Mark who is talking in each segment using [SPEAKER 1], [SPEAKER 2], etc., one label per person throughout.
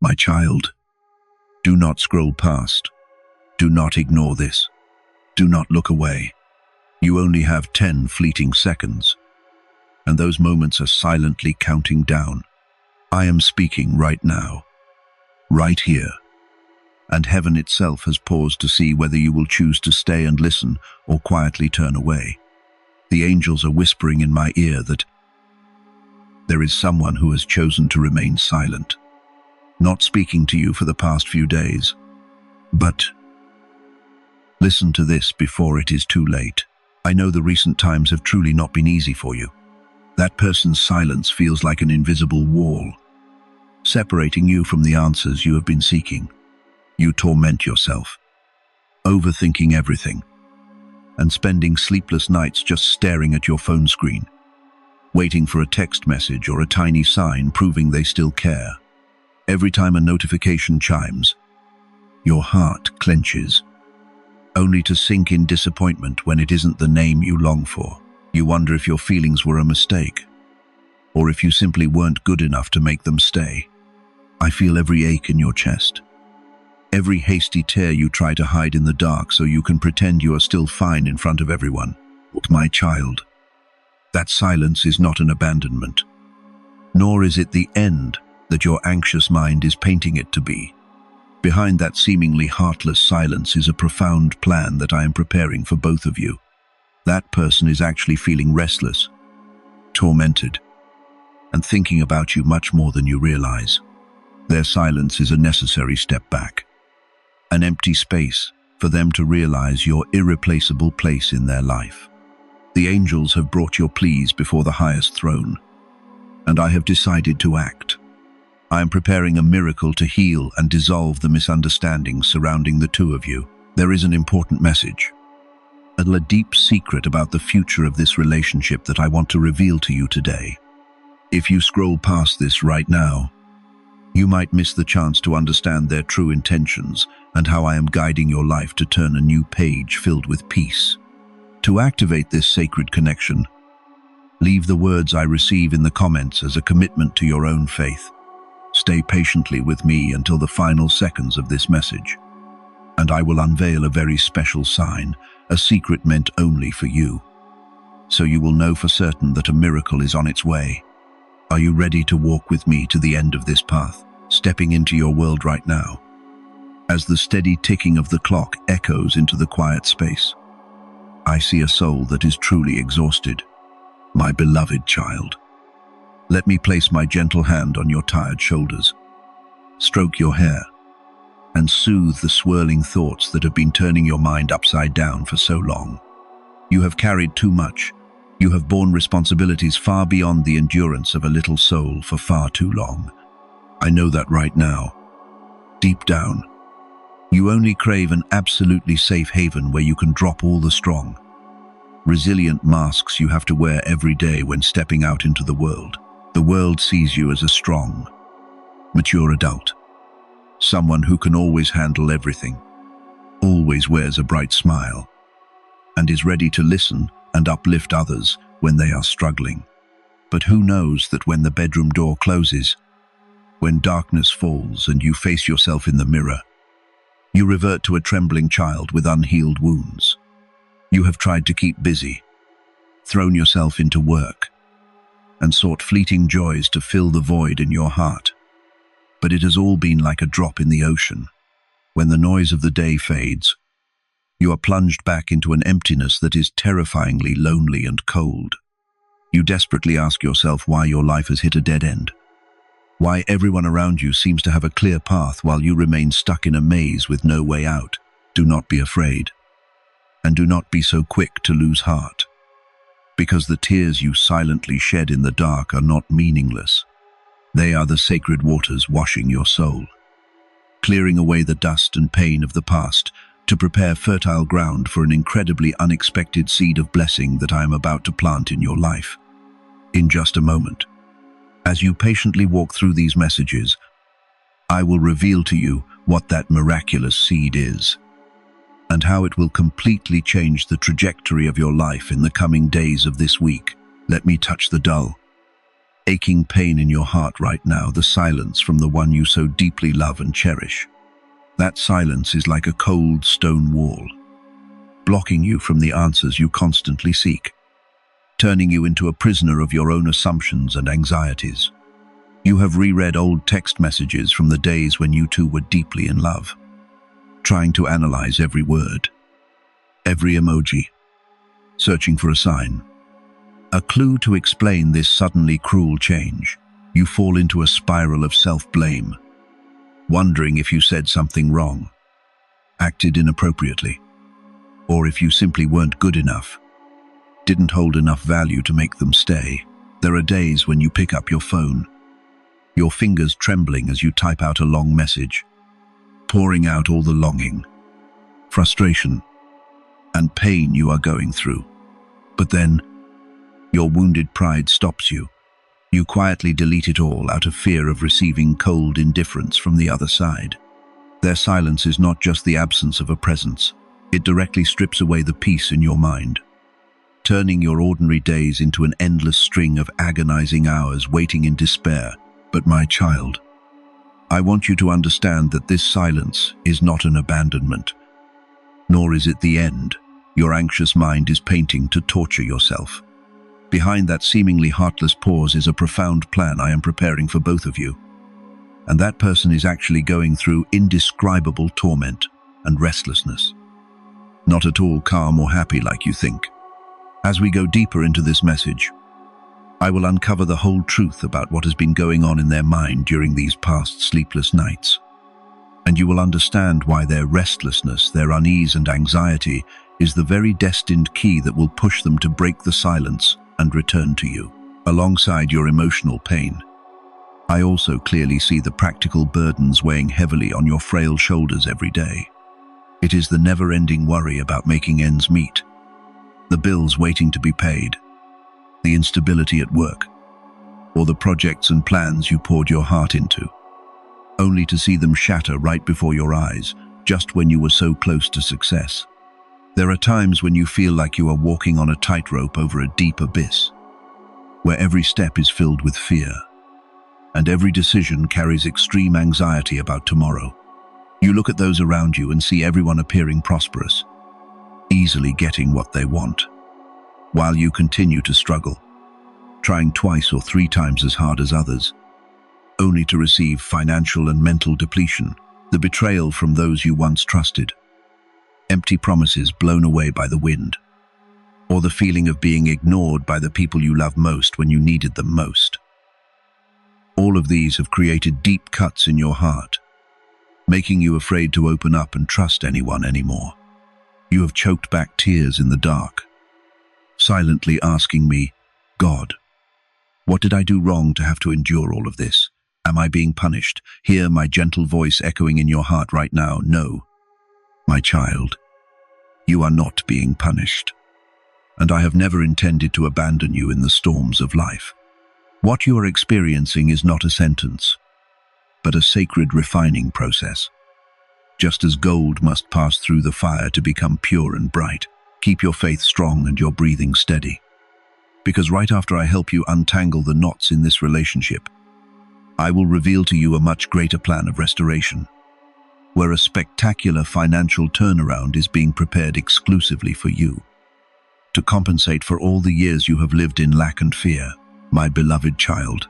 [SPEAKER 1] My child, do not scroll past. Do not ignore this. Do not look away. You only have 10 fleeting seconds, and those moments are silently counting down. I am speaking right now, right here, and heaven itself has paused to see whether you will choose to stay and listen or quietly turn away. The angels are whispering in my ear that there is someone who has chosen to remain silent, not speaking to you for the past few days. But listen to this before it is too late. I know the recent times have truly not been easy for you. That person's silence feels like an invisible wall, separating you from the answers you have been seeking. You torment yourself, overthinking everything, and spending sleepless nights just staring at your phone screen, waiting for a text message or a tiny sign proving they still care. Every time a notification chimes, your heart clenches, only to sink in disappointment when it isn't the name you long for. You wonder if your feelings were a mistake, or if you simply weren't good enough to make them stay. I feel every ache in your chest, every hasty tear you try to hide in the dark so you can pretend you are still fine in front of everyone. My child, that silence is not an abandonment, nor is it the end that your anxious mind is painting it to be. Behind that seemingly heartless silence is a profound plan that I am preparing for both of you. That person is actually feeling restless, tormented, and thinking about you much more than you realize. Their silence is a necessary step back, an empty space for them to realize your irreplaceable place in their life. The angels have brought your pleas before the highest throne, and I have decided to act. I am preparing a miracle to heal and dissolve the misunderstandings surrounding the two of you. There is an important message, a deep secret about the future of this relationship that I want to reveal to you today. If you scroll past this right now, you might miss the chance to understand their true intentions and how I am guiding your life to turn a new page filled with peace. To activate this sacred connection, leave the words I receive in the comments as a commitment to your own faith. Stay patiently with me until the final seconds of this message, and I will unveil a very special sign, a secret meant only for you, so you will know for certain that a miracle is on its way. Are you ready to walk with me to the end of this path, stepping into your world right now? As the steady ticking of the clock echoes into the quiet space, I see a soul that is truly exhausted. My beloved child, let me place my gentle hand on your tired shoulders, stroke your hair, and soothe the swirling thoughts that have been turning your mind upside down for so long. You have carried too much. You have borne responsibilities far beyond the endurance of a little soul for far too long. I know that right now. Deep down, you only crave an absolutely safe haven where you can drop all the strong, resilient masks you have to wear every day when stepping out into the world. The world sees you as a strong, mature adult, someone who can always handle everything, always wears a bright smile, and is ready to listen and uplift others when they are struggling. But who knows that when the bedroom door closes, when darkness falls and you face yourself in the mirror, you revert to a trembling child with unhealed wounds. You have tried to keep busy, thrown yourself into work, and sought fleeting joys to fill the void in your heart. But it has all been like a drop in the ocean. When the noise of the day fades, you are plunged back into an emptiness that is terrifyingly lonely and cold. You desperately ask yourself why your life has hit a dead end, why everyone around you seems to have a clear path while you remain stuck in a maze with no way out. Do not be afraid, and do not be so quick to lose heart, because the tears you silently shed in the dark are not meaningless. They are the sacred waters washing your soul, clearing away the dust and pain of the past to prepare fertile ground for an incredibly unexpected seed of blessing that I am about to plant in your life. In just a moment, as you patiently walk through these messages, I will reveal to you what that miraculous seed is, and how it will completely change the trajectory of your life in the coming days of this week. Let me touch the dull, aching pain in your heart right now, the silence from the one you so deeply love and cherish. That silence is like a cold stone wall, blocking you from the answers you constantly seek, turning you into a prisoner of your own assumptions and anxieties. You have reread old text messages from the days when you two were deeply in love, trying to analyze every word, every emoji, searching for a sign, a clue to explain this suddenly cruel change. You fall into a spiral of self-blame, wondering if you said something wrong, acted inappropriately, or if you simply weren't good enough, didn't hold enough value to make them stay. There are days when you pick up your phone, your fingers trembling as you type out a long message, pouring out all the longing, frustration, and pain you are going through. But then, your wounded pride stops you. You quietly delete it all out of fear of receiving cold indifference from the other side. Their silence is not just the absence of a presence, it directly strips away the peace in your mind, turning your ordinary days into an endless string of agonizing hours waiting in despair. But my child, I want you to understand that this silence is not an abandonment, nor is it the end your anxious mind is painting to torture yourself. Behind that seemingly heartless pause is a profound plan I am preparing for both of you. And that person is actually going through indescribable torment and restlessness. Not at all calm or happy like you think. As we go deeper into this message, I will uncover the whole truth about what has been going on in their mind during these past sleepless nights. And you will understand why their restlessness, their unease and anxiety is the very destined key that will push them to break the silence and return to you. Alongside your emotional pain, I also clearly see the practical burdens weighing heavily on your frail shoulders every day. It is the never-ending worry about making ends meet, the bills waiting to be paid, the instability at work, or the projects and plans you poured your heart into, only to see them shatter right before your eyes, just when you were so close to success. There are times when you feel like you are walking on a tightrope over a deep abyss, where every step is filled with fear, and every decision carries extreme anxiety about tomorrow. You look at those around you and see everyone appearing prosperous, easily getting what they want, while you continue to struggle, trying twice or three times as hard as others, only to receive financial and mental depletion, the betrayal from those you once trusted, empty promises blown away by the wind, or the feeling of being ignored by the people you love most when you needed them most. All of these have created deep cuts in your heart, making you afraid to open up and trust anyone anymore. You have choked back tears in the dark, silently asking me, God, what did I do wrong to have to endure all of this? Am I being punished? Hear my gentle voice echoing in your heart right now. No, my child, you are not being punished, and I have never intended to abandon you in the storms of life. What you are experiencing is not a sentence, but a sacred refining process. Just as gold must pass through the fire to become pure and bright, keep your faith strong and your breathing steady. Because right after I help you untangle the knots in this relationship, I will reveal to you a much greater plan of restoration, where a spectacular financial turnaround is being prepared exclusively for you. To compensate for all the years you have lived in lack and fear, my beloved child,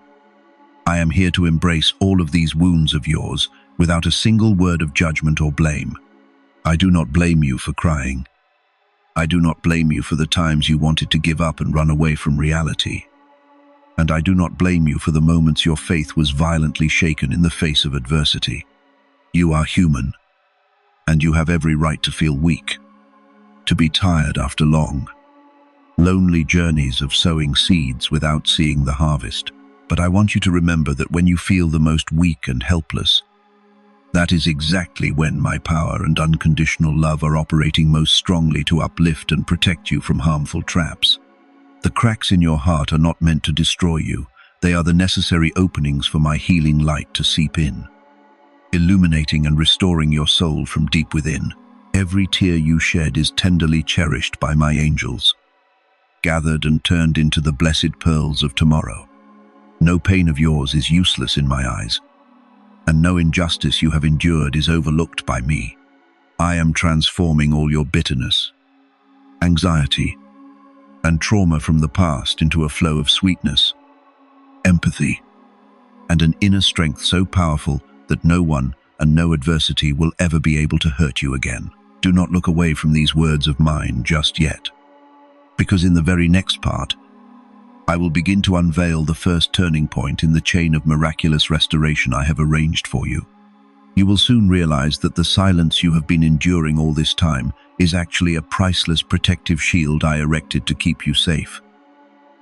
[SPEAKER 1] I am here to embrace all of these wounds of yours without a single word of judgment or blame. I do not blame you for crying. I do not blame you for the times you wanted to give up and run away from reality. And I do not blame you for the moments your faith was violently shaken in the face of adversity. You are human, and you have every right to feel weak, to be tired after long, lonely journeys of sowing seeds without seeing the harvest. But I want you to remember that when you feel the most weak and helpless, that is exactly when my power and unconditional love are operating most strongly to uplift and protect you from harmful traps. The cracks in your heart are not meant to destroy you. They are the necessary openings for my healing light to seep in, illuminating and restoring your soul from deep within. Every tear you shed is tenderly cherished by my angels, gathered and turned into the blessed pearls of tomorrow. No pain of yours is useless in my eyes, and no injustice you have endured is overlooked by me. I am transforming all your bitterness, anxiety, and trauma from the past into a flow of sweetness, empathy, and an inner strength so powerful that no one and no adversity will ever be able to hurt you again. Do not look away from these words of mine just yet, because in the very next part, I will begin to unveil the first turning point in the chain of miraculous restoration I have arranged for you. You will soon realize that the silence you have been enduring all this time is actually a priceless protective shield I erected to keep you safe,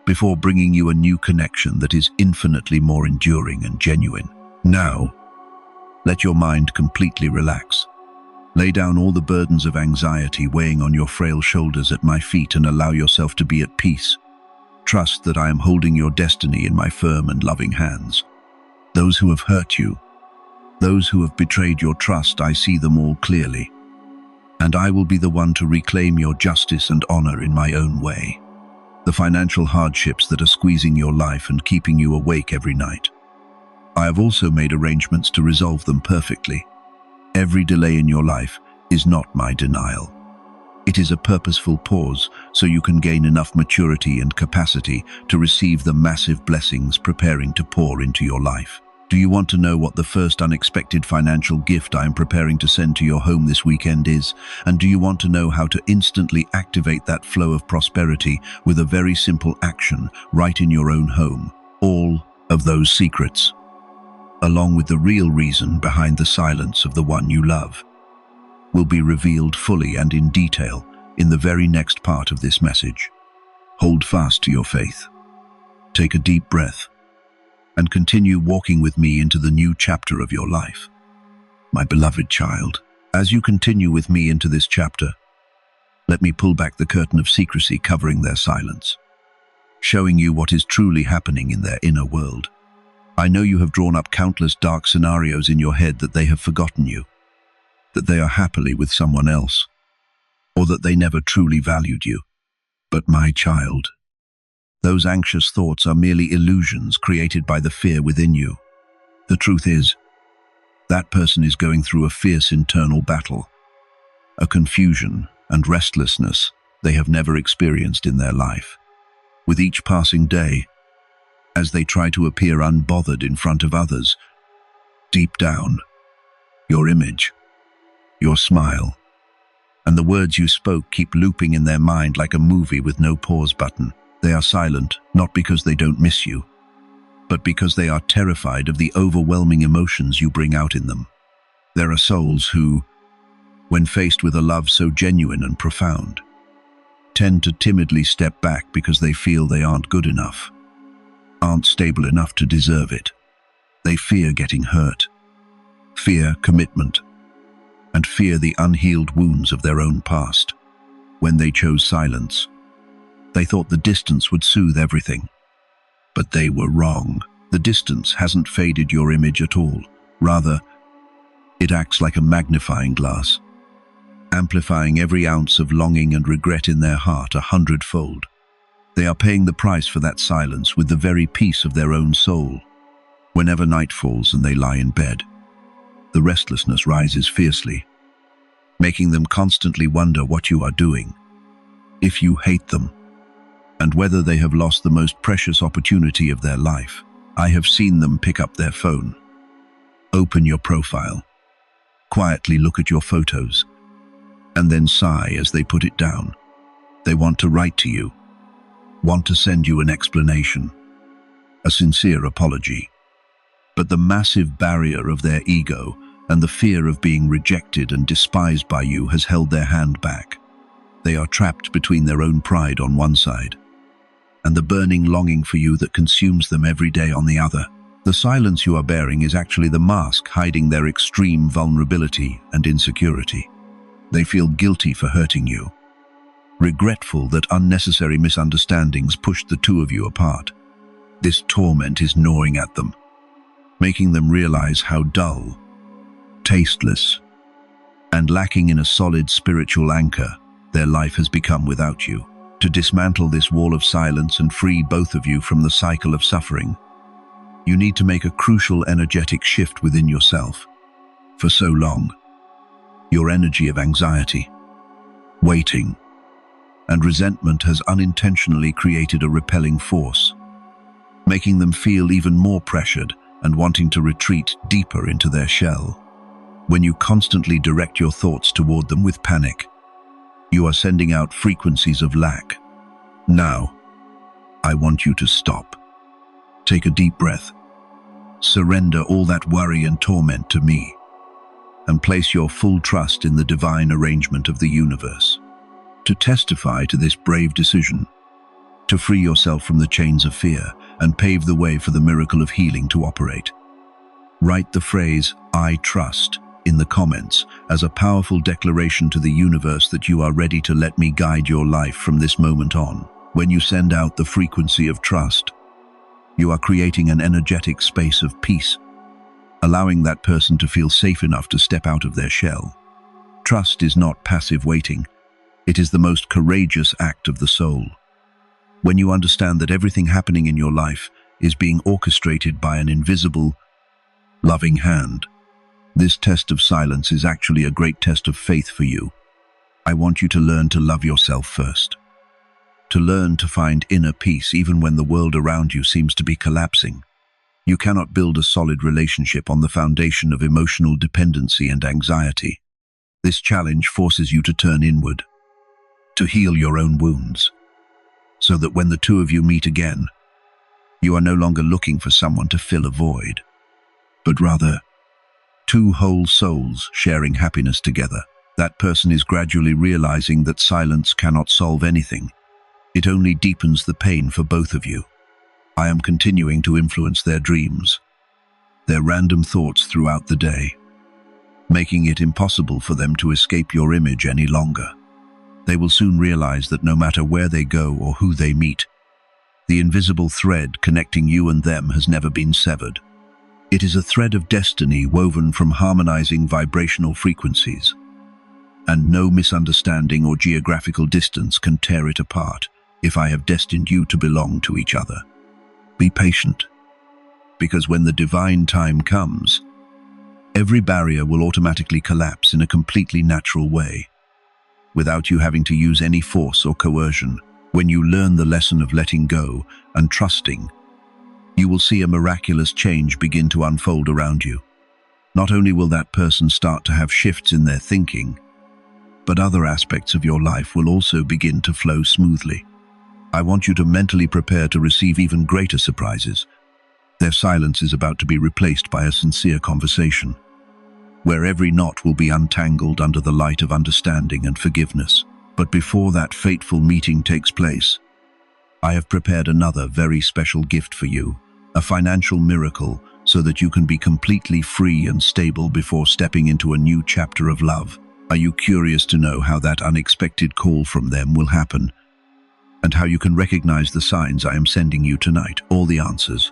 [SPEAKER 1] before bringing you a new connection that is infinitely more enduring and genuine. Now, let your mind completely relax. Lay down all the burdens of anxiety weighing on your frail shoulders at my feet and allow yourself to be at peace. Trust that I am holding your destiny in my firm and loving hands. Those who have hurt you, those who have betrayed your trust, I see them all clearly. And I will be the one to reclaim your justice and honor in my own way. The financial hardships that are squeezing your life and keeping you awake every night, I have also made arrangements to resolve them perfectly. Every delay in your life is not my denial. It is a purposeful pause so you can gain enough maturity and capacity to receive the massive blessings preparing to pour into your life. Do you want to know what the first unexpected financial gift I am preparing to send to your home this weekend is? And do you want to know how to instantly activate that flow of prosperity with a very simple action right in your own home? All of those secrets, along with the real reason behind the silence of the one you love, will be revealed fully and in detail in the very next part of this message. Hold fast to your faith. Take a deep breath and continue walking with me into the new chapter of your life. My beloved child, as you continue with me into this chapter, let me pull back the curtain of secrecy covering their silence, showing you what is truly happening in their inner world. I know you have drawn up countless dark scenarios in your head that they have forgotten you, that they are happily with someone else, or that they never truly valued you. But my child, those anxious thoughts are merely illusions created by the fear within you. The truth is, that person is going through a fierce internal battle, a confusion and restlessness they have never experienced in their life. With each passing day, as they try to appear unbothered in front of others, deep down, your image, your smile, and the words you spoke keep looping in their mind like a movie with no pause button. They are silent, not because they don't miss you, but because they are terrified of the overwhelming emotions you bring out in them. There are souls who, when faced with a love so genuine and profound, tend to timidly step back because they feel they aren't good enough, aren't stable enough to deserve it. They fear getting hurt, fear commitment, and fear the unhealed wounds of their own past. When they chose silence, they thought the distance would soothe everything. But they were wrong. The distance hasn't faded your image at all. Rather, it acts like a magnifying glass, amplifying every ounce of longing and regret in their heart 100-fold. They are paying the price for that silence with the very peace of their own soul. Whenever night falls and they lie in bed, the restlessness rises fiercely, making them constantly wonder what you are doing, if you hate them, and whether they have lost the most precious opportunity of their life. I have seen them pick up their phone, open your profile, quietly look at your photos, and then sigh as they put it down. They want to write to you, want to send you an explanation, a sincere apology. But the massive barrier of their ego and the fear of being rejected and despised by you has held their hand back. They are trapped between their own pride on one side and the burning longing for you that consumes them every day on the other. The silence you are bearing is actually the mask hiding their extreme vulnerability and insecurity. They feel guilty for hurting you, regretful that unnecessary misunderstandings pushed the two of you apart. This torment is gnawing at them, making them realize how dull, tasteless, and lacking in a solid spiritual anchor their life has become without you. To dismantle this wall of silence and free both of you from the cycle of suffering, You need to make a crucial energetic shift within yourself. For so long, your energy of anxiety, waiting, and resentment has unintentionally created a repelling force, making them feel even more pressured and wanting to retreat deeper into their shell. When you constantly direct your thoughts toward them with panic, you are sending out frequencies of lack. Now, I want you to stop. Take a deep breath. Surrender all that worry and torment to me, and place your full trust in the divine arrangement of the universe. To testify to this brave decision, to free yourself from the chains of fear and pave the way for the miracle of healing to operate. Write the phrase, "I trust," in the comments as a powerful declaration to the universe that you are ready to let me guide your life from this moment on. When you send out the frequency of trust, you are creating an energetic space of peace, allowing that person to feel safe enough to step out of their shell. Trust is not passive waiting. It is the most courageous act of the soul. When you understand that everything happening in your life is being orchestrated by an invisible, loving hand, this test of silence is actually a great test of faith for you. I want you to learn to love yourself first. To learn to find inner peace even when the world around you seems to be collapsing. You cannot build a solid relationship on the foundation of emotional dependency and anxiety. This challenge forces you to turn inward, to heal your own wounds, so that when the two of you meet again, you are no longer looking for someone to fill a void, but rather two whole souls sharing happiness together. That person is gradually realizing that silence cannot solve anything. It only deepens the pain for both of you. I am continuing to influence their dreams, their random thoughts throughout the day, making it impossible for them to escape your image any longer. They will soon realize that no matter where they go or who they meet, the invisible thread connecting you and them has never been severed. It is a thread of destiny woven from harmonizing vibrational frequencies, and no misunderstanding or geographical distance can tear it apart. If I have destined you to belong to each other, be patient, because when the divine time comes, every barrier will automatically collapse in a completely natural way, without you having to use any force or coercion. When you learn the lesson of letting go and trusting, you will see a miraculous change begin to unfold around you. Not only will that person start to have shifts in their thinking, but other aspects of your life will also begin to flow smoothly. I want you to mentally prepare to receive even greater surprises. Their silence is about to be replaced by a sincere conversation, where every knot will be untangled under the light of understanding and forgiveness. But before that fateful meeting takes place, I have prepared another very special gift for you, a financial miracle, so that you can be completely free and stable before stepping into a new chapter of love. Are you curious to know how that unexpected call from them will happen, and how you can recognize the signs I am sending you tonight? All the answers,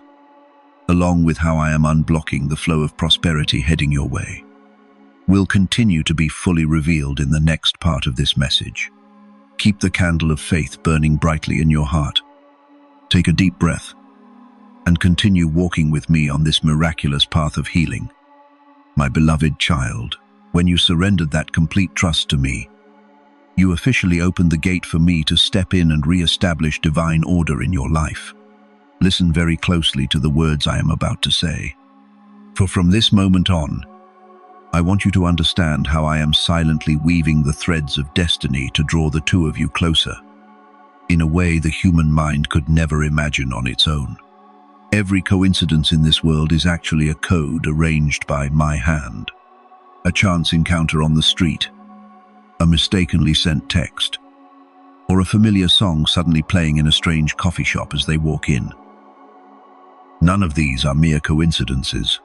[SPEAKER 1] along with how I am unblocking the flow of prosperity heading your way, will continue to be fully revealed in the next part of this message. Keep the candle of faith burning brightly in your heart. Take a deep breath and continue walking with me on this miraculous path of healing. My beloved child, when you surrendered that complete trust to me, you officially opened the gate for me to step in and re-establish divine order in your life. Listen very closely to the words I am about to say. For from this moment on, I want you to understand how I am silently weaving the threads of destiny to draw the two of you closer, in a way the human mind could never imagine on its own. Every coincidence in this world is actually a code arranged by my hand. A chance encounter on the street, a mistakenly sent text, or a familiar song suddenly playing in a strange coffee shop as they walk in. None of these are mere coincidences.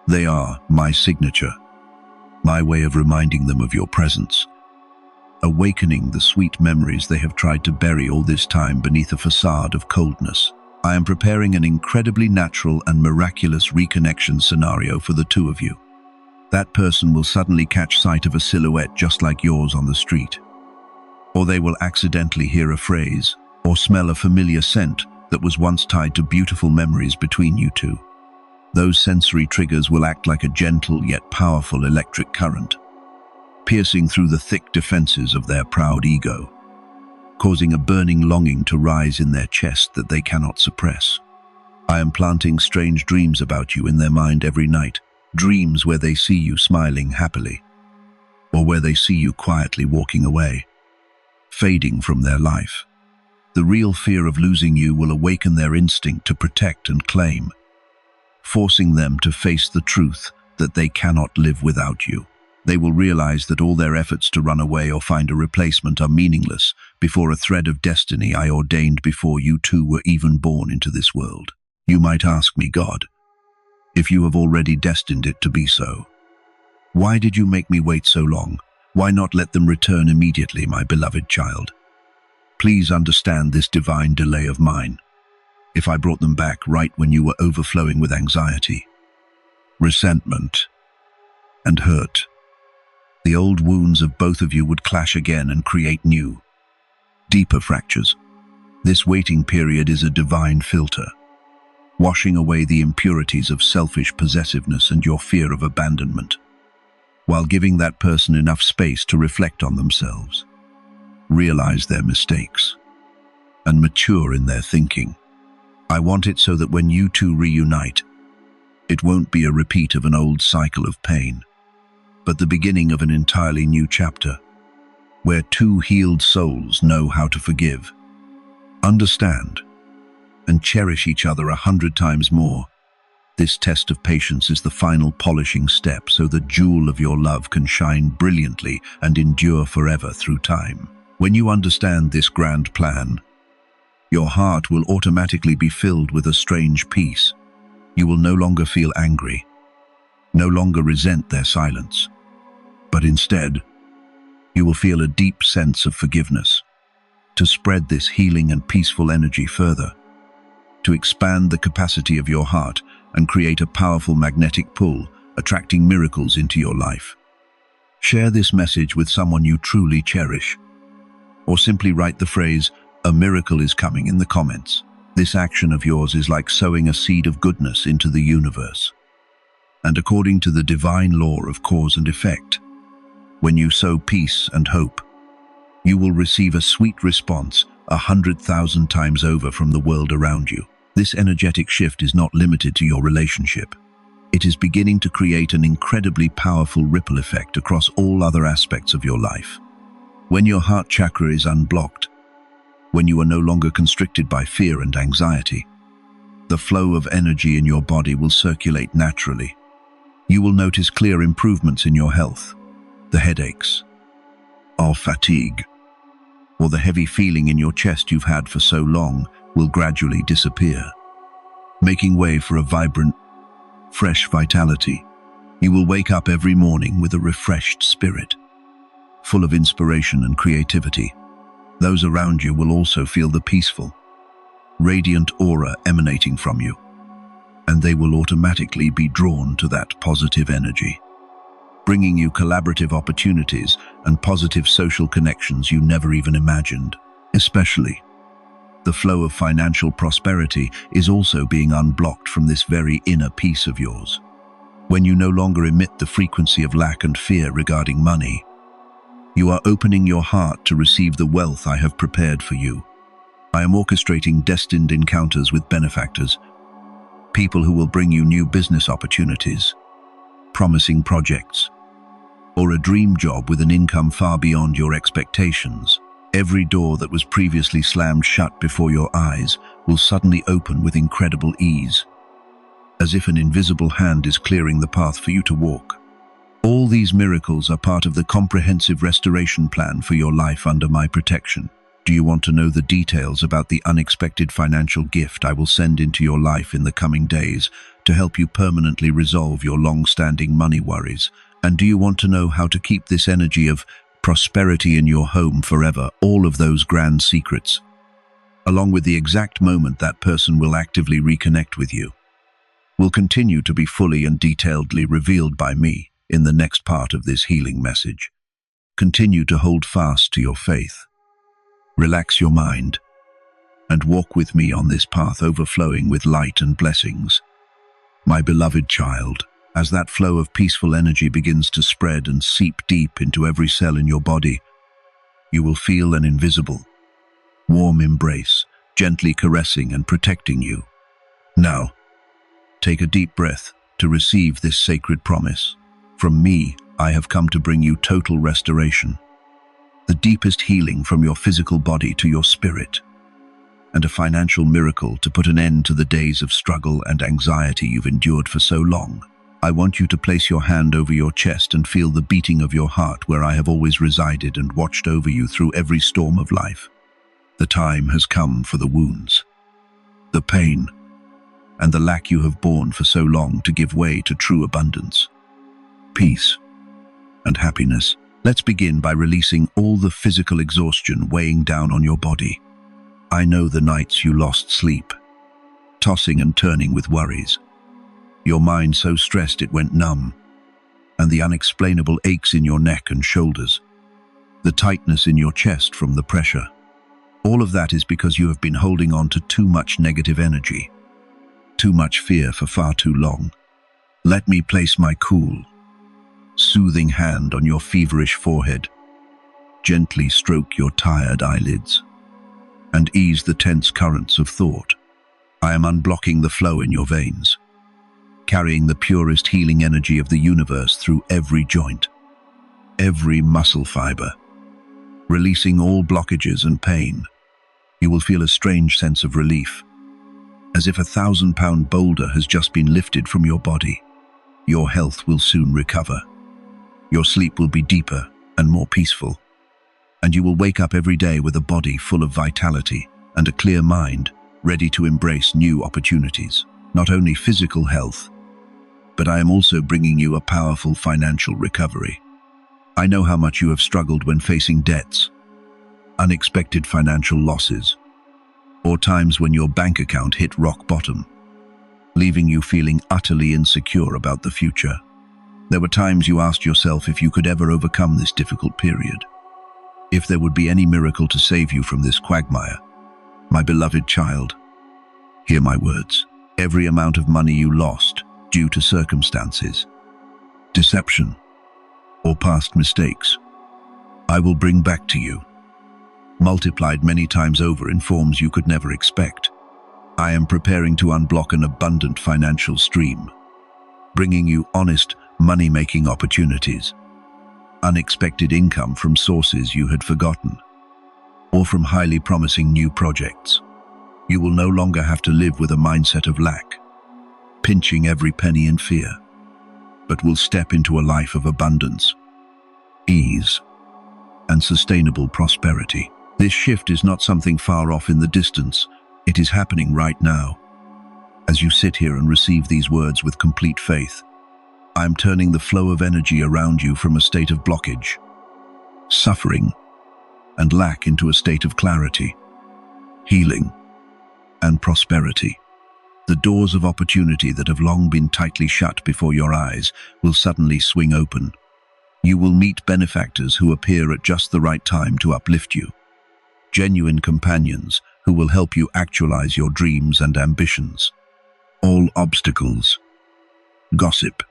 [SPEAKER 1] They are my signature, my way of reminding them of your presence, awakening the sweet memories they have tried to bury all this time beneath a facade of coldness. I am preparing an incredibly natural and miraculous reconnection scenario for the two of you. That person will suddenly catch sight of a silhouette just like yours on the street, or they will accidentally hear a phrase or smell a familiar scent that was once tied to beautiful memories between you two. Those sensory triggers will act like a gentle yet powerful electric current, piercing through the thick defenses of their proud ego, causing a burning longing to rise in their chest that they cannot suppress. I am planting strange dreams about you in their mind every night, dreams where they see you smiling happily, or where they see you quietly walking away, fading from their life. The real fear of losing you will awaken their instinct to protect and claim, forcing them to face the truth that they cannot live without you. They will realize that all their efforts to run away or find a replacement are meaningless before a thread of destiny I ordained before you two were even born into this world. You might ask me, God, if you have already destined it to be so, why did you make me wait so long? Why not let them return immediately, my beloved child? Please understand this divine delay of mine. If I brought them back right when you were overflowing with anxiety, resentment, and hurt, the old wounds of both of you would clash again and create new, deeper fractures. This waiting period is a divine filter, washing away the impurities of selfish possessiveness and your fear of abandonment, while giving that person enough space to reflect on themselves, realize their mistakes, and mature in their thinking. I want it so that when you two reunite, it won't be a repeat of an old cycle of pain, but the beginning of an entirely new chapter, where two healed souls know how to forgive, understand, and cherish each other 100 times more. This test of patience is the final polishing step so the jewel of your love can shine brilliantly and endure forever through time. When you understand this grand plan, your heart will automatically be filled with a strange peace. You will no longer feel angry, no longer resent their silence, but instead, you will feel a deep sense of forgiveness. To spread this healing and peaceful energy further, to expand the capacity of your heart and create a powerful magnetic pull, attracting miracles into your life. Share this message with someone you truly cherish, or simply write the phrase, "A miracle is coming," in the comments. This action of yours is like sowing a seed of goodness into the universe. And according to the divine law of cause and effect, when you sow peace and hope, you will receive a sweet response 100,000 times over from the world around you. This energetic shift is not limited to your relationship. It is beginning to create an incredibly powerful ripple effect across all other aspects of your life. When your heart chakra is unblocked, when you are no longer constricted by fear and anxiety, the flow of energy in your body will circulate naturally. You will notice clear improvements in your health. The headaches, or fatigue, or the heavy feeling in your chest you've had for so long will gradually disappear, making way for a vibrant, fresh vitality. You will wake up every morning with a refreshed spirit, full of inspiration and creativity. Those around you will also feel the peaceful, radiant aura emanating from you, and they will automatically be drawn to that positive energy, bringing you collaborative opportunities and positive social connections you never even imagined. Especially, the flow of financial prosperity is also being unblocked from this very inner peace of yours. When you no longer emit the frequency of lack and fear regarding money, you are opening your heart to receive the wealth I have prepared for you. I am orchestrating destined encounters with benefactors, people who will bring you new business opportunities, promising projects, or a dream job with an income far beyond your expectations. Every door that was previously slammed shut before your eyes will suddenly open with incredible ease, as if an invisible hand is clearing the path for you to walk. All these miracles are part of the comprehensive restoration plan for your life under my protection. Do you want to know the details about the unexpected financial gift I will send into your life in the coming days to help you permanently resolve your long-standing money worries? And do you want to know how to keep this energy of prosperity in your home forever? All of those grand secrets, along with the exact moment that person will actively reconnect with you, will continue to be fully and detailedly revealed by me in the next part of this healing message. Continue to hold fast to your faith, relax your mind, and walk with me on this path overflowing with light and blessings. My beloved child, as that flow of peaceful energy begins to spread and seep deep into every cell in your body, you will feel an invisible, warm embrace, gently caressing and protecting you. Now, take a deep breath to receive this sacred promise. From me, I have come to bring you total restoration, the deepest healing from your physical body to your spirit, and a financial miracle to put an end to the days of struggle and anxiety you've endured for so long. I want you to place your hand over your chest and feel the beating of your heart where I have always resided and watched over you through every storm of life. The time has come for the wounds, the pain, and the lack you have borne for so long to give way to true abundance, peace, and happiness. Let's begin by releasing all the physical exhaustion weighing down on your body. I know the nights you lost sleep, tossing and turning with worries, your mind so stressed it went numb, and the unexplainable aches in your neck and shoulders, the tightness in your chest from the pressure. All of that is because you have been holding on to too much negative energy, too much fear for far too long. Let me place my cool, soothing hand on your feverish forehead, gently stroke your tired eyelids, and ease the tense currents of thought. I am unblocking the flow in your veins, carrying the purest healing energy of the universe through every joint, every muscle fiber, releasing all blockages and pain. You will feel a strange sense of relief, as if a 1,000-pound boulder has just been lifted from your body. Your health will soon recover. Your sleep will be deeper and more peaceful, and you will wake up every day with a body full of vitality and a clear mind, ready to embrace new opportunities. Not only physical health, but I am also bringing you a powerful financial recovery. I know how much you have struggled when facing debts, unexpected financial losses, or times when your bank account hit rock bottom, leaving you feeling utterly insecure about the future. There were times you asked yourself if you could ever overcome this difficult period, if there would be any miracle to save you from this quagmire. My beloved child, hear my words. Every amount of money you lost due to circumstances, deception, or past mistakes, I will bring back to you, multiplied many times over in forms you could never expect. I am preparing to unblock an abundant financial stream, bringing you honest, money-making opportunities, unexpected income from sources you had forgotten, or from highly promising new projects. You will no longer have to live with a mindset of lack, pinching every penny in fear, but will step into a life of abundance, ease, and sustainable prosperity. This shift is not something far off in the distance. It is happening right now. As you sit here and receive these words with complete faith, I am turning the flow of energy around you from a state of blockage, suffering, and lack into a state of clarity, healing, and prosperity. The doors of opportunity that have long been tightly shut before your eyes will suddenly swing open. You will meet benefactors who appear at just the right time to uplift you, genuine companions who will help you actualize your dreams and ambitions. All obstacles, gossip,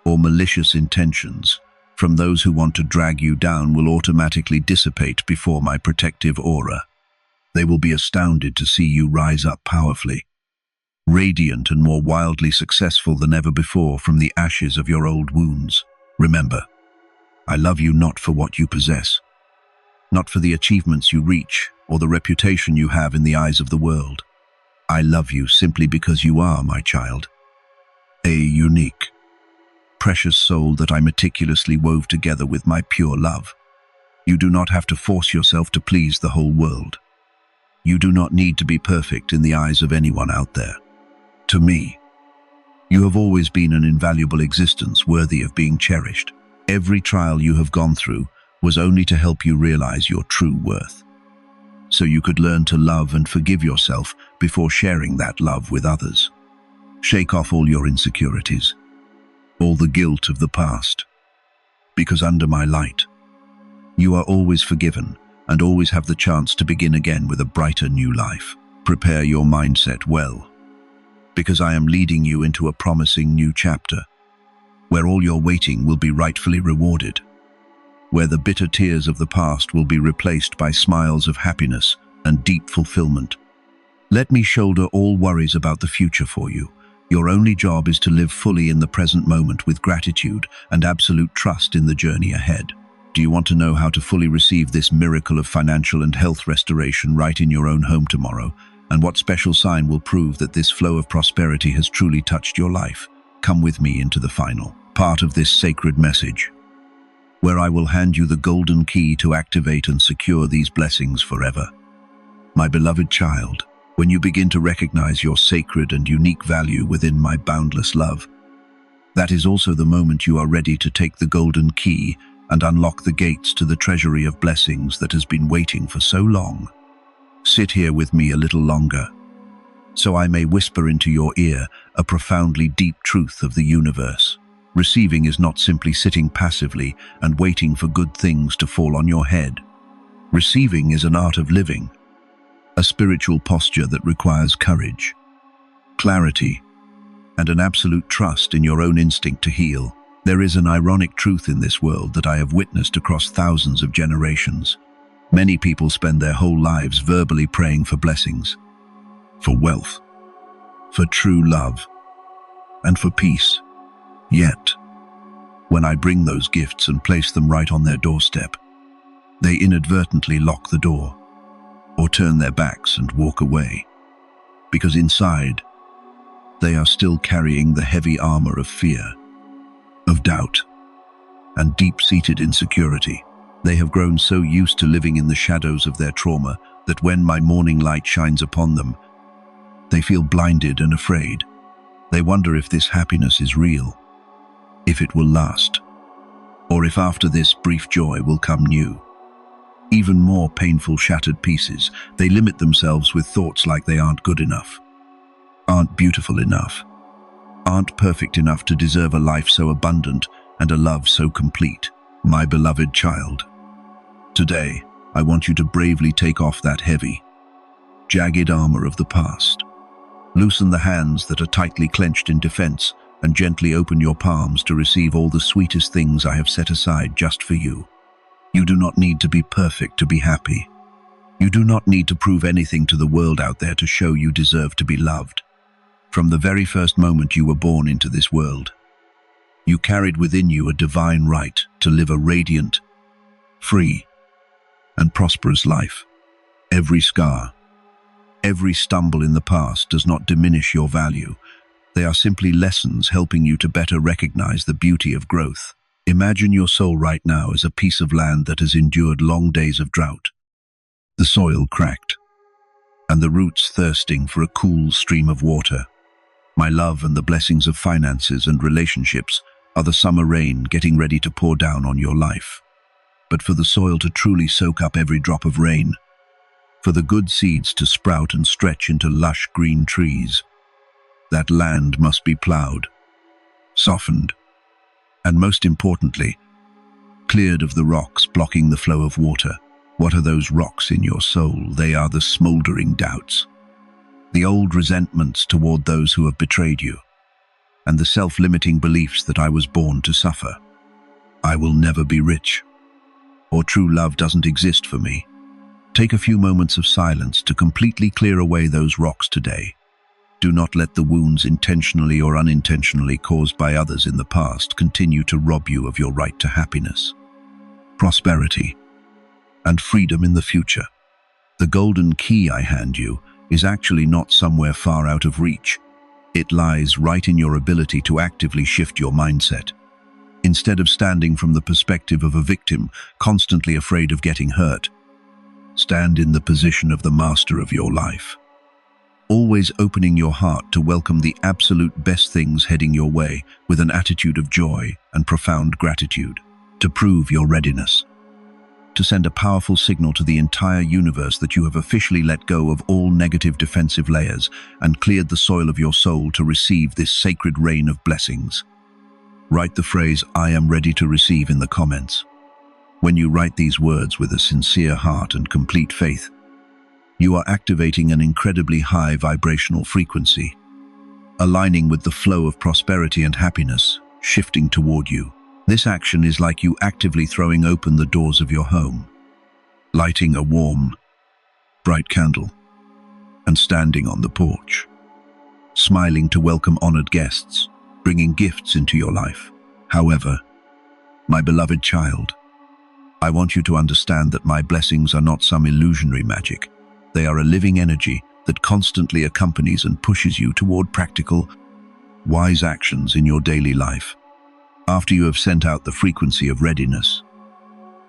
[SPEAKER 1] or malicious intentions from those who want to drag you down will automatically dissipate before my protective aura. They will be astounded to see you rise up powerfully, radiant and more wildly successful than ever before from the ashes of your old wounds. Remember, I love you not for what you possess, not for the achievements you reach or the reputation you have in the eyes of the world. I love you simply because you are, my child, a unique, precious soul that I meticulously wove together with my pure love. You do not have to force yourself to please the whole world. You do not need to be perfect in the eyes of anyone out there. To me, you have always been an invaluable existence worthy of being cherished. Every trial you have gone through was only to help you realize your true worth, so you could learn to love and forgive yourself before sharing that love with others. Shake off all your insecurities, all the guilt of the past, because under my light, you are always forgiven and always have the chance to begin again with a brighter new life. Prepare your mindset well. because I am leading you into a promising new chapter, where all your waiting will be rightfully rewarded, where the bitter tears of the past will be replaced by smiles of happiness and deep fulfillment. Let me shoulder all worries about the future for you. Your only job is to live fully in the present moment with gratitude and absolute trust in the journey ahead. Do you want to know how to fully receive this miracle of financial and health restoration right in your own home tomorrow? And what special sign will prove that this flow of prosperity has truly touched your life? Come with me into the final part of this sacred message, where I will hand you the golden key to activate and secure these blessings forever. My beloved child, when you begin to recognize your sacred and unique value within my boundless love, that is also the moment you are ready to take the golden key and unlock the gates to the treasury of blessings that has been waiting for so long. Sit here with me a little longer, so I may whisper into your ear a profoundly deep truth of the universe. Receiving is not simply sitting passively and waiting for good things to fall on your head. Receiving is an art of living, a spiritual posture that requires courage, clarity, and an absolute trust in your own instinct to heal. There is an ironic truth in this world that I have witnessed across thousands of generations. Many people spend their whole lives verbally praying for blessings, for wealth, for true love, and for peace. Yet, when I bring those gifts and place them right on their doorstep, they inadvertently lock the door, or turn their backs and walk away, because inside, they are still carrying the heavy armor of fear, of doubt, and deep-seated insecurity. They have grown so used to living in the shadows of their trauma that when my morning light shines upon them, they feel blinded and afraid. They wonder if this happiness is real, if it will last, or if after this brief joy will come new, even more painful shattered pieces. They limit themselves with thoughts like they aren't good enough, aren't beautiful enough, aren't perfect enough to deserve a life so abundant and a love so complete. My beloved child, today I want you to bravely take off that heavy, jagged armor of the past. Loosen the hands that are tightly clenched in defense and gently open your palms to receive all the sweetest things I have set aside just for you. You do not need to be perfect to be happy. You do not need to prove anything to the world out there to show you deserve to be loved. From the very first moment you were born into this world, you carried within you a divine right to live a radiant, free, and prosperous life. Every scar, every stumble in the past does not diminish your value. They are simply lessons helping you to better recognize the beauty of growth. Imagine your soul right now as a piece of land that has endured long days of drought, the soil cracked, and the roots thirsting for a cool stream of water. My love and the blessings of finances and relationships are the summer rain getting ready to pour down on your life. But for the soil to truly soak up every drop of rain, for the good seeds to sprout and stretch into lush green trees, that land must be plowed, softened, and most importantly, cleared of the rocks blocking the flow of water. What are those rocks in your soul? They are the smoldering doubts, the old resentments toward those who have betrayed you, and the self-limiting beliefs that I was born to suffer. I will never be rich, or true love doesn't exist for me. Take a few moments of silence to completely clear away those rocks today. Do not let the wounds intentionally or unintentionally caused by others in the past continue to rob you of your right to happiness, prosperity, and freedom in the future. The golden key I hand you is actually not somewhere far out of reach. It lies right in your ability to actively shift your mindset. Instead of standing from the perspective of a victim, constantly afraid of getting hurt, stand in the position of the master of your life, always opening your heart to welcome the absolute best things heading your way with an attitude of joy and profound gratitude. To prove your readiness, to send a powerful signal to the entire universe that you have officially let go of all negative defensive layers and cleared the soil of your soul to receive this sacred rain of blessings. Write the phrase, "I am ready to receive," in the comments. When you write these words with a sincere heart and complete faith, you are activating an incredibly high vibrational frequency. aligning with the flow of prosperity and happiness, shifting toward you. This action is like you actively throwing open the doors of your home, lighting a warm, bright candle, and standing on the porch, smiling to welcome honored guests, bringing gifts into your life. However, my beloved child, I want you to understand that my blessings are not some illusionary magic. They are a living energy that constantly accompanies and pushes you toward practical, wise actions in your daily life. After you have sent out the frequency of readiness,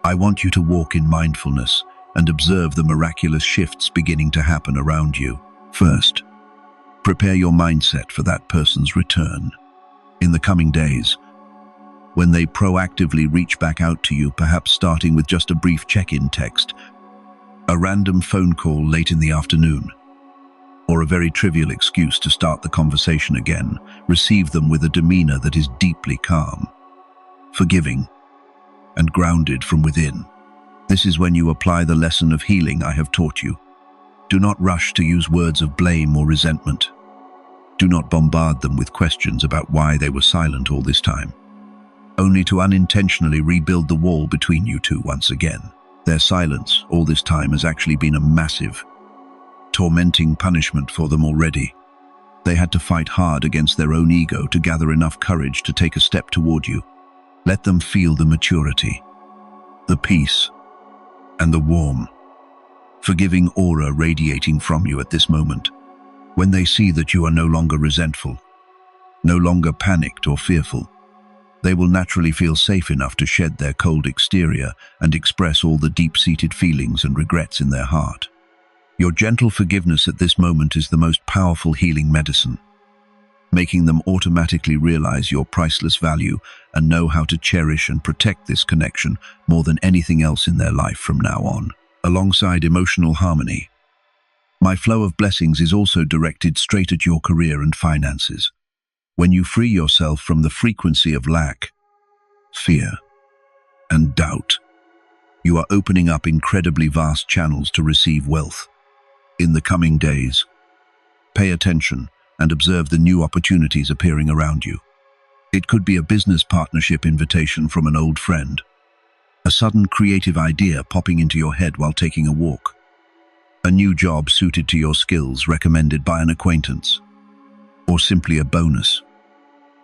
[SPEAKER 1] I want you to walk in mindfulness and observe the miraculous shifts beginning to happen around you. First, prepare your mindset for that person's return. In the coming days, when they proactively reach back out to you, perhaps starting with just a brief check-in text, a random phone call late in the afternoon, or a very trivial excuse to start the conversation again, receive them with a demeanor that is deeply calm, forgiving, and grounded from within. This is when you apply the lesson of healing I have taught you. Do not rush to use words of blame or resentment. Do not bombard them with questions about why they were silent all this time, only to unintentionally rebuild the wall between you two once again. Their silence all this time has actually been a massive, tormenting punishment for them already. They had to fight hard against their own ego to gather enough courage to take a step toward you. Let them feel the maturity, the peace, and the warm, forgiving aura radiating from you at this moment. When they see that you are no longer resentful, no longer panicked or fearful, they will naturally feel safe enough to shed their cold exterior and express all the deep-seated feelings and regrets in their heart. Your gentle forgiveness at this moment is the most powerful healing medicine, making them automatically realize your priceless value and know how to cherish and protect this connection more than anything else in their life from now on. Alongside emotional harmony, my flow of blessings is also directed straight at your career and finances. When you free yourself from the frequency of lack, fear, and doubt, you are opening up incredibly vast channels to receive wealth. In the coming days, pay attention and observe the new opportunities appearing around you. It could be a business partnership invitation from an old friend, a sudden creative idea popping into your head while taking a walk, a new job suited to your skills recommended by an acquaintance, or simply a bonus,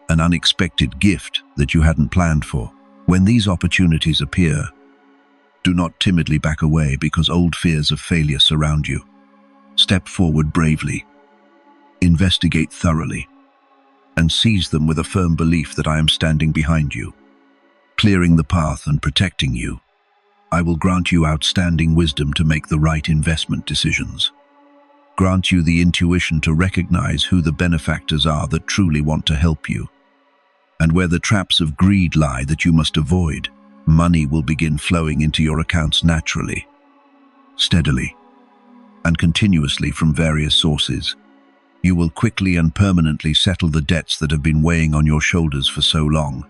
[SPEAKER 1] an unexpected gift that you hadn't planned for. When these opportunities appear, do not timidly back away because old fears of failure surround you. Step forward bravely, investigate thoroughly, and seize them with a firm belief that I am standing behind you, clearing the path and protecting you. I will grant you outstanding wisdom to make the right investment decisions. Grant you the intuition to recognize who the benefactors are that truly want to help you, and where the traps of greed lie that you must avoid. Money will begin flowing into your accounts naturally, steadily, and continuously from various sources. You will quickly and permanently settle the debts that have been weighing on your shoulders for so long.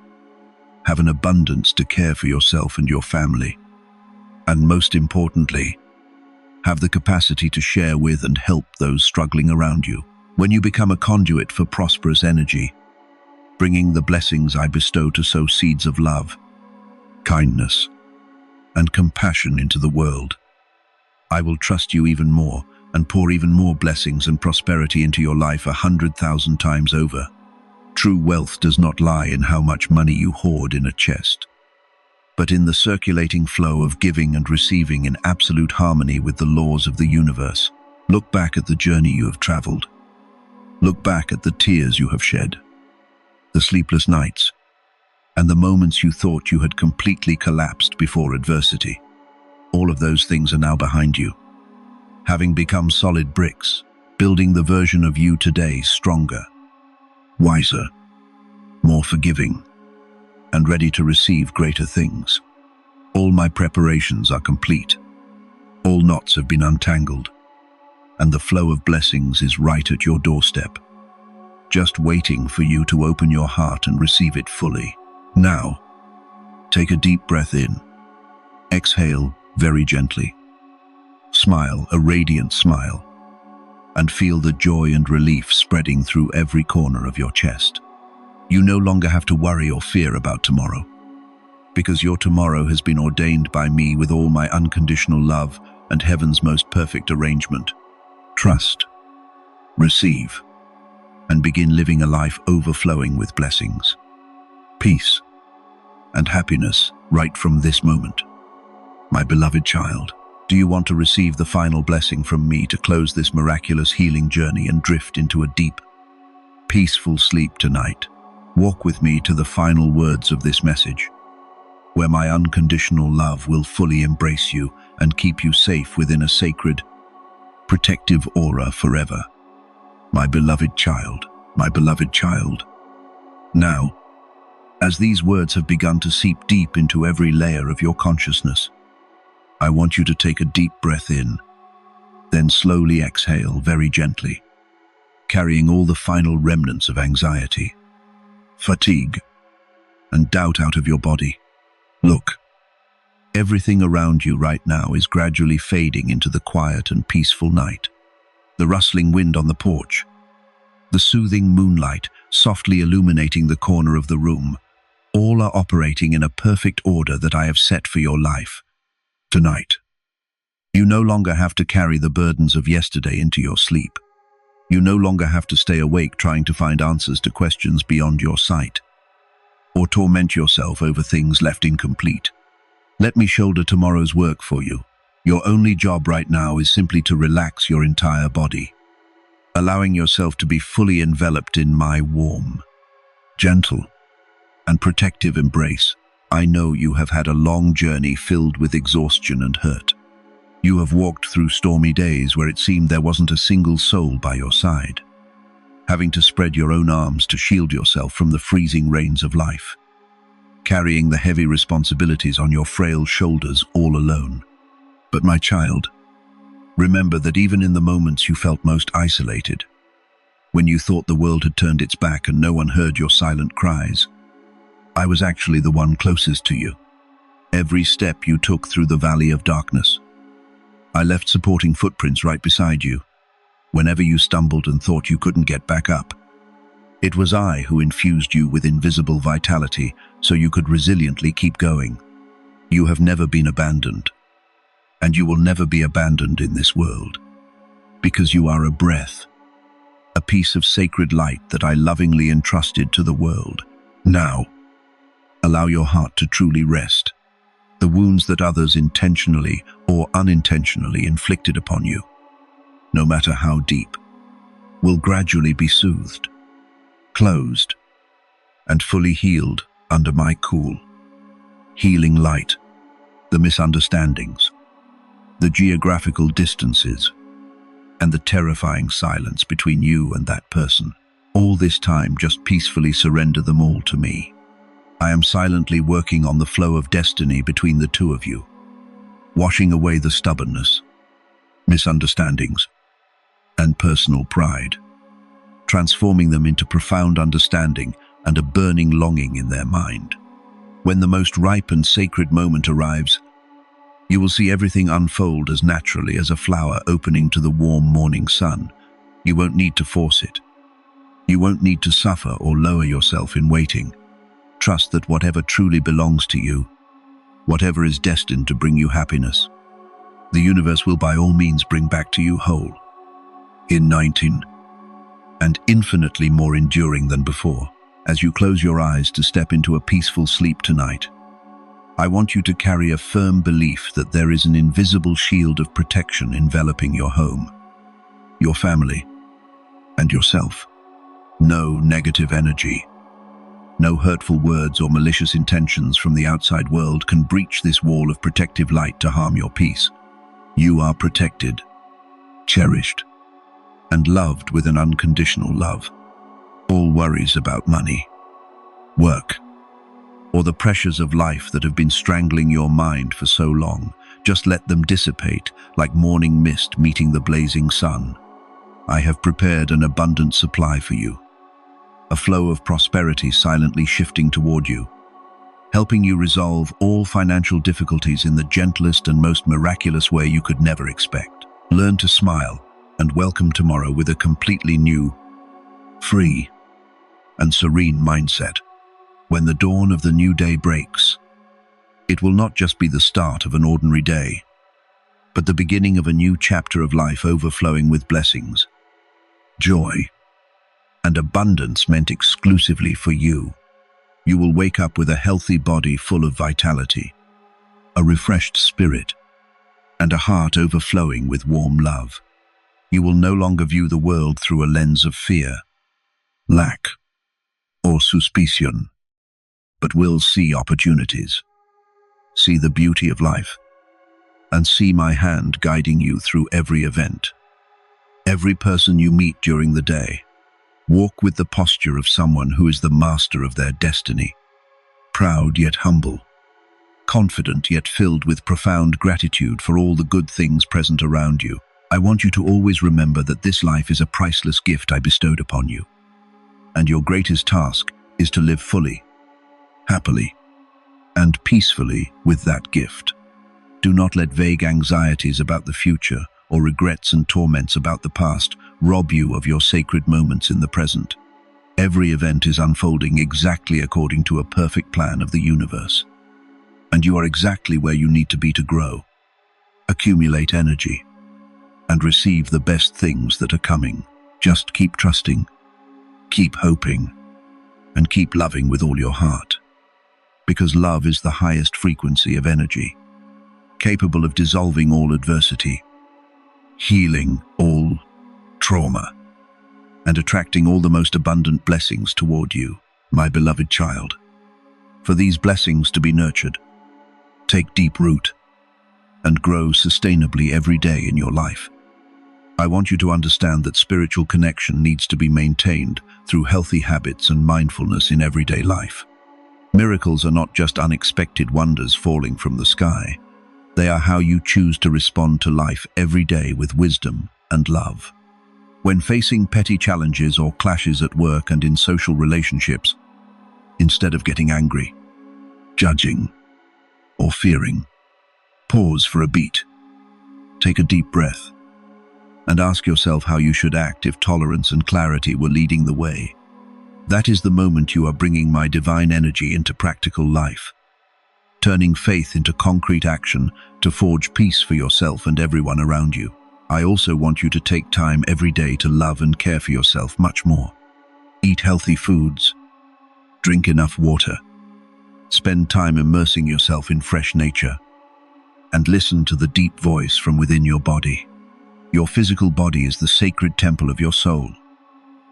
[SPEAKER 1] Have an abundance to care for yourself and your family, and most importantly, have the capacity to share with and help those struggling around you. When you become a conduit for prosperous energy, bringing the blessings I bestow to sow seeds of love, kindness, and compassion into the world, I will trust you even more and pour even more blessings and prosperity into your life 100,000 times over. True wealth does not lie in how much money you hoard in a chest, but in the circulating flow of giving and receiving in absolute harmony with the laws of the universe. Look back at the journey you have traveled. Look back at the tears you have shed, the sleepless nights, and the moments you thought you had completely collapsed before adversity. All of those things are now behind you, having become solid bricks, building the version of you today stronger, wiser, more forgiving, and ready to receive greater things. All my preparations are complete. All knots have been untangled, and the flow of blessings is right at your doorstep, just waiting for you to open your heart and receive it fully. Now, take a deep breath in. Exhale very gently. Smile, a radiant smile. and feel the joy and relief spreading through every corner of your chest. You no longer have to worry or fear about tomorrow, because your tomorrow has been ordained by me with all my unconditional love and heaven's most perfect arrangement. Trust, receive, and begin living a life overflowing with blessings, peace, and happiness right from this moment. My beloved child, do you want to receive the final blessing from me to close this miraculous healing journey and drift into a deep, peaceful sleep tonight? Walk with me to the final words of this message, where my unconditional love will fully embrace you and keep you safe within a sacred, protective aura forever. My beloved child, my beloved child. Now, as these words have begun to seep deep into every layer of your consciousness, I want you to take a deep breath in, then slowly exhale very gently, carrying all the final remnants of anxiety, fatigue, and doubt out of your body. Look, everything around you right now is gradually fading into the quiet and peaceful night. The rustling wind on the porch, the soothing moonlight softly illuminating the corner of the room, all are operating in a perfect order that I have set for your life. Tonight, you no longer have to carry the burdens of yesterday into your sleep. You no longer have to stay awake trying to find answers to questions beyond your sight, or torment yourself over things left incomplete. Let me shoulder tomorrow's work for you. Your only job right now is simply to relax your entire body, allowing yourself to be fully enveloped in my warm, gentle, and protective embrace. I know you have had a long journey filled with exhaustion and hurt. You have walked through stormy days where it seemed there wasn't a single soul by your side, having to spread your own arms to shield yourself from the freezing rains of life, carrying the heavy responsibilities on your frail shoulders all alone. But my child, remember that even in the moments you felt most isolated, when you thought the world had turned its back and no one heard your silent cries, I was actually the one closest to you. Every step you took through the valley of darkness, I left supporting footprints right beside you. Whenever you stumbled and thought you couldn't get back up, it was I who infused you with invisible vitality so you could resiliently keep going. You have never been abandoned, and you will never be abandoned in this world, because you are a breath, a piece of sacred light that I lovingly entrusted to the world. Now, allow your heart to truly rest. The wounds that others intentionally or unintentionally inflicted upon you, no matter how deep, will gradually be soothed, closed, and fully healed under my cool, healing light. The misunderstandings, the geographical distances, and the terrifying silence between you and that person, all this time just peacefully surrender them all to me. I am silently working on the flow of destiny between the two of you, washing away the stubbornness, misunderstandings, and personal pride, transforming them into profound understanding and a burning longing in their mind. When the most ripe and sacred moment arrives, you will see everything unfold as naturally as a flower opening to the warm morning sun. You won't need to force it. You won't need to suffer or lower yourself in waiting. Trust that whatever truly belongs to you, whatever is destined to bring you happiness, the universe will by all means bring back to you whole, uniting, and infinitely more enduring than before. As you close your eyes to step into a peaceful sleep tonight, I want you to carry a firm belief that there is an invisible shield of protection enveloping your home, your family, and yourself. No negative energy, no hurtful words or malicious intentions from the outside world can breach this wall of protective light to harm your peace. You are protected, cherished, and loved with an unconditional love. All worries about money, work, or the pressures of life that have been strangling your mind for so long, just let them dissipate like morning mist meeting the blazing sun. I have prepared an abundant supply for you, a flow of prosperity silently shifting toward you, helping you resolve all financial difficulties in the gentlest and most miraculous way you could never expect. Learn to smile and welcome tomorrow with a completely new, free, and serene mindset. When the dawn of the new day breaks, it will not just be the start of an ordinary day, but the beginning of a new chapter of life overflowing with blessings, joy, and abundance meant exclusively for you. You will wake up with a healthy body full of vitality, a refreshed spirit, and a heart overflowing with warm love. You will no longer view the world through a lens of fear, lack, or suspicion, but will see opportunities, see the beauty of life, and see my hand guiding you through every event. Every person you meet during the day, walk with the posture of someone who is the master of their destiny, proud yet humble, confident yet filled with profound gratitude for all the good things present around you. I want you to always remember that this life is a priceless gift I bestowed upon you, and your greatest task is to live fully, happily, and peacefully with that gift. Do not let vague anxieties about the future or regrets and torments about the past rob you of your sacred moments in the present. Every event is unfolding exactly according to a perfect plan of the universe, and you are exactly where you need to be to grow, accumulate energy, and receive the best things that are coming. Just keep trusting, keep hoping, and keep loving with all your heart, because love is the highest frequency of energy, capable of dissolving all adversity, healing all trauma, and attracting all the most abundant blessings toward you, my beloved child. For these blessings to be nurtured, take deep root, and grow sustainably every day in your life. I want you to understand that spiritual connection needs to be maintained through healthy habits and mindfulness in everyday life. Miracles are not just unexpected wonders falling from the sky. They are how you choose to respond to life every day with wisdom and love. When facing petty challenges or clashes at work and in social relationships, instead of getting angry, judging, or fearing, pause for a beat, take a deep breath, and ask yourself how you should act if tolerance and clarity were leading the way. That is the moment you are bringing my divine energy into practical life, turning faith into concrete action to forge peace for yourself and everyone around you. I also want you to take time every day to love and care for yourself much more. Eat healthy foods, drink enough water, spend time immersing yourself in fresh nature, and listen to the deep voice from within your body. Your physical body is the sacred temple of your soul,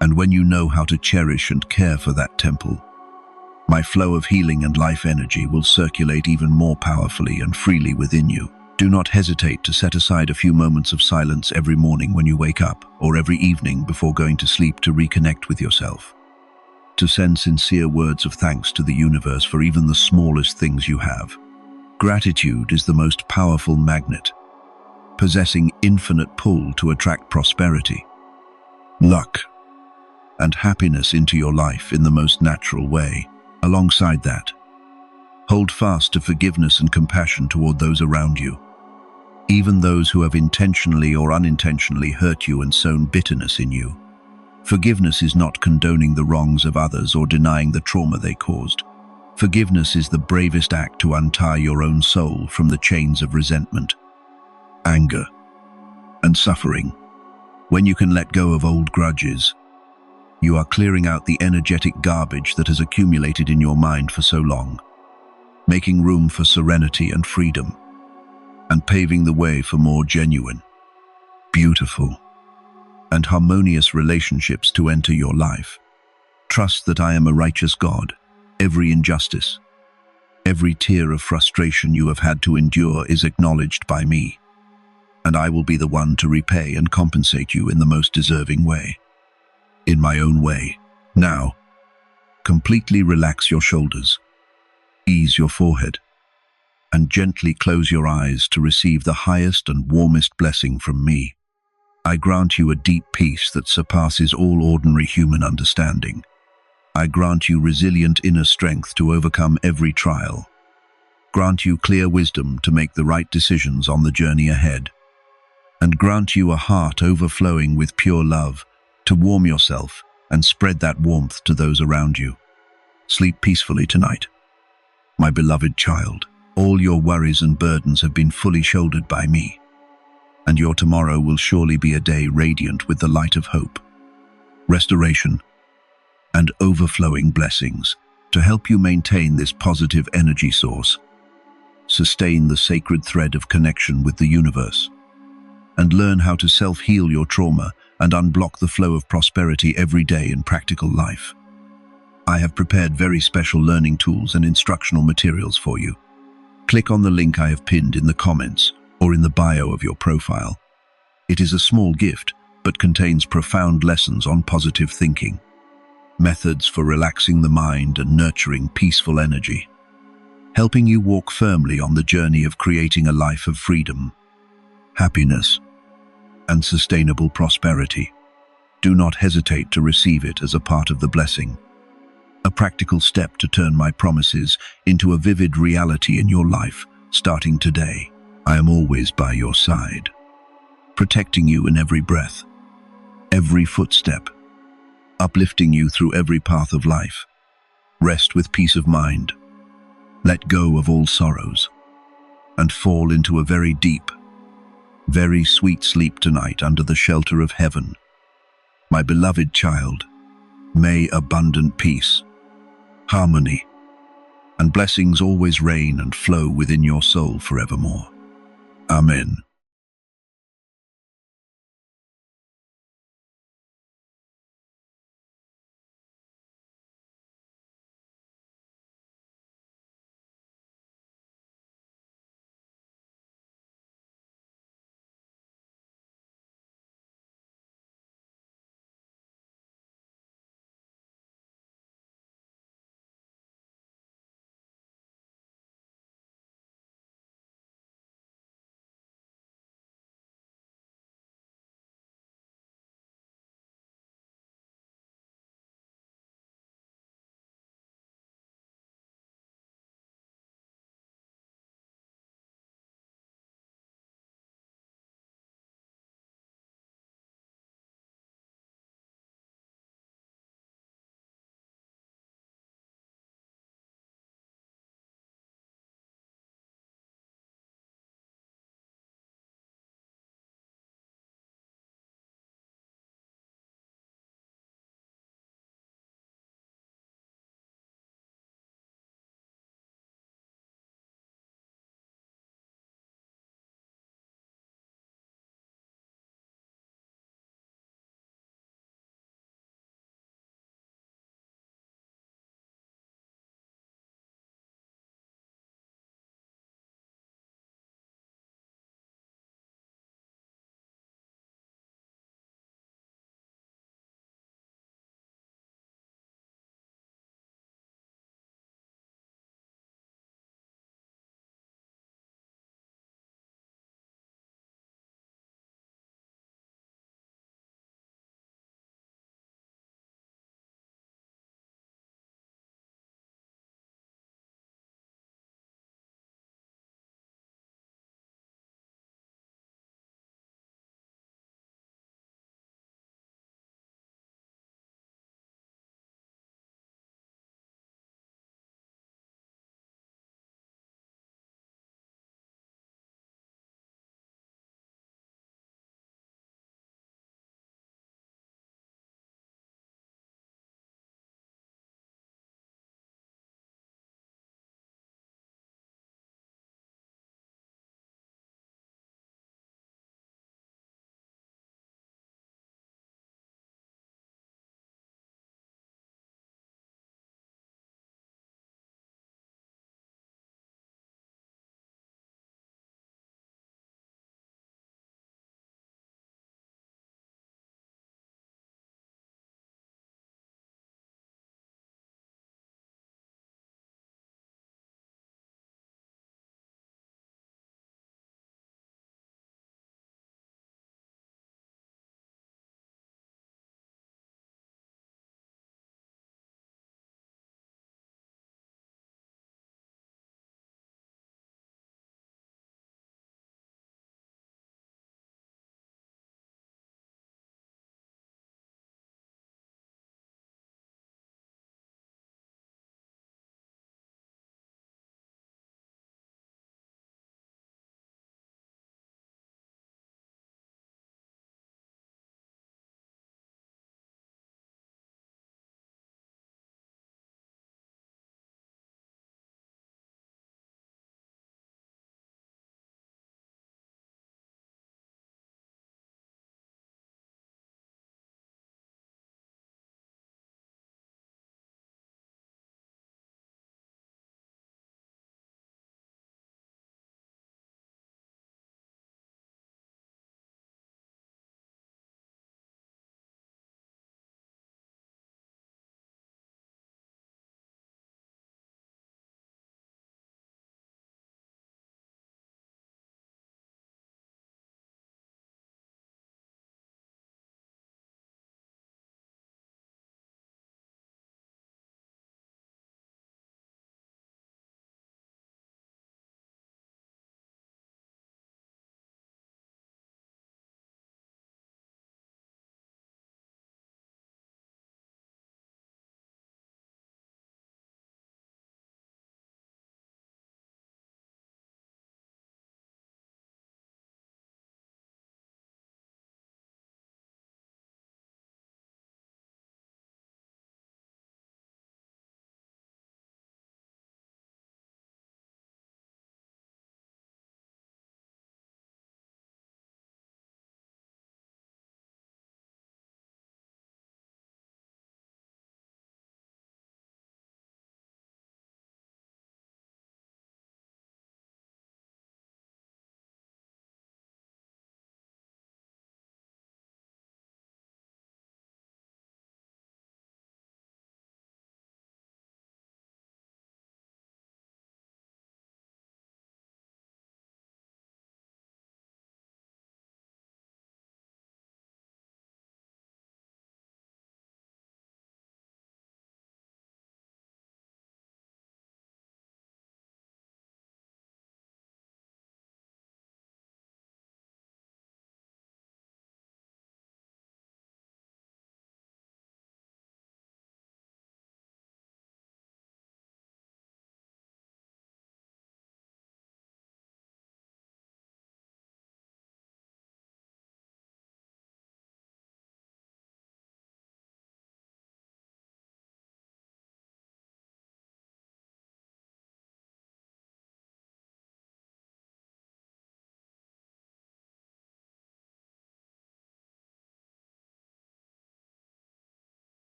[SPEAKER 1] and when you know how to cherish and care for that temple, my flow of healing and life energy will circulate even more powerfully and freely within you. Do not hesitate to set aside a few moments of silence every morning when you wake up, or every evening before going to sleep, to reconnect with yourself, to send sincere words of thanks to the universe for even the smallest things you have. Gratitude is the most powerful magnet, possessing infinite pull to attract prosperity, luck, and happiness into your life in the most natural way. Alongside that, hold fast to forgiveness and compassion toward those around you, even those who have intentionally or unintentionally hurt you and sown bitterness in you. Forgiveness is not condoning the wrongs of others or denying the trauma they caused. Forgiveness is the bravest act to untie your own soul from the chains of resentment, anger, and suffering. When you can let go of old grudges, you are clearing out the energetic garbage that has accumulated in your mind for so long, making room for serenity and freedom, and paving the way for more genuine, beautiful, and harmonious relationships to enter your life. Trust that I am a righteous God. Every injustice, every tear of frustration you have had to endure is acknowledged by me, and I will be the one to repay and compensate you in the most deserving way, in my own way. Now, completely relax your shoulders, ease your forehead, and gently close your eyes to receive the highest and warmest blessing from me. I grant you a deep peace that surpasses all ordinary human understanding. I grant you resilient inner strength to overcome every trial. Grant you clear wisdom to make the right decisions on the journey ahead. and grant you a heart overflowing with pure love to warm yourself and spread that warmth to those around you. Sleep peacefully tonight. My beloved child, all your worries and burdens have been fully shouldered by me, and your tomorrow will surely be a day radiant with the light of hope, restoration, and overflowing blessings to help you maintain this positive energy source, sustain the sacred thread of connection with the universe, and learn how to self-heal your trauma and unblock the flow of prosperity every day in practical life. I have prepared very special learning tools and instructional materials for you. Click on the link I have pinned in the comments or in the bio of your profile. It is a small gift, but contains profound lessons on positive thinking, methods for relaxing the mind and nurturing peaceful energy, helping you walk firmly on the journey of creating a life of freedom, happiness, and sustainable prosperity. Do not hesitate to receive it as a part of the blessing, a practical step to turn my promises into a vivid reality in your life starting today. I am always by your side, protecting you in every breath, every footstep, uplifting you through every path of life. Rest with peace of mind, let go of all sorrows, and fall into a very deep, very sweet sleep tonight under the shelter of heaven. My beloved child, may abundant peace, harmony, and blessings always reign and flow within your soul forevermore. Amen.